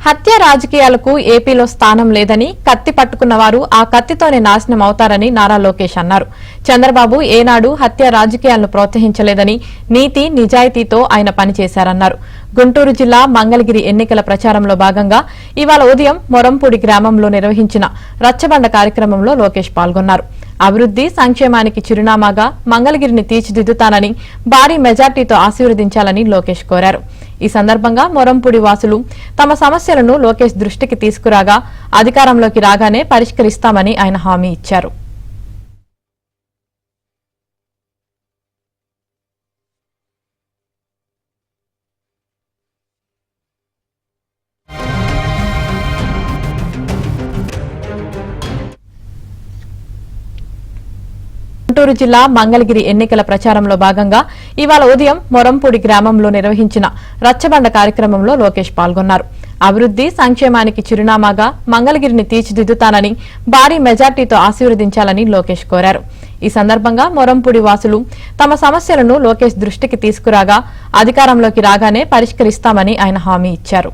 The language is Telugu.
హత్య రాజకీయాలకు ఏపీలో స్థానం లేదని కత్తి పట్టుకున్న వారు ఆ కత్తితోనే నాశనం అవుతారని నారా లోకేష్ అన్నారు. చంద్రబాబు ఏనాడు హత్య రాజకీయాలను ప్రోత్సహించలేదని నీతి నిజాయితీతో ఆయన పనిచేశారన్నారు. గుంటూరు జిల్లా మంగళగిరి ఎన్నికల ప్రచారంలో భాగంగా ఇవాళ ఉదయం మొరంపూడి గ్రామంలో నిర్వహించిన రచ్చబండ కార్యక్రమంలో లోకేష్ పాల్గొన్నారు. అభివృద్ది సంక్షేమానికి చిరునామాగా మంగళగిరిని తీర్చిదిద్దుతానని భారీ మెజార్టీతో ఆశీర్వదించాలని లోకేష్ కోరారు. ఈ సందర్భంగా మొరంపూడి వాసులు తమ సమస్యలను లోకేష్ దృష్టికి తీసుకురాగా అధికారంలోకి రాగానే పరిష్కరిస్తామని ఆయన హామీ ఇచ్చారు. గుంటూరు జిల్లా మంగళగిరి ఎన్నికల ప్రచారంలో భాగంగా ఇవాళ ఉదయం మొరంపూడి గ్రామంలో నిర్వహించిన రచ్చబండ కార్యక్రమంలో లోకేష్ పాల్గొన్నారు. అభివృద్ది సంక్షేమానికి చిరునామాగా మంగళగిరిని తీర్చిదిద్దుతానని భారీ మెజార్టీతో ఆశీర్వదించాలని లోకేష్ కోరారు. ఈ సందర్భంగా మొరంపూడి వాసులు తమ సమస్యలను లోకేష్ దృష్టికి తీసుకురాగా అధికారంలోకి రాగానే పరిష్కరిస్తామని ఆయన హామీ ఇచ్చారు.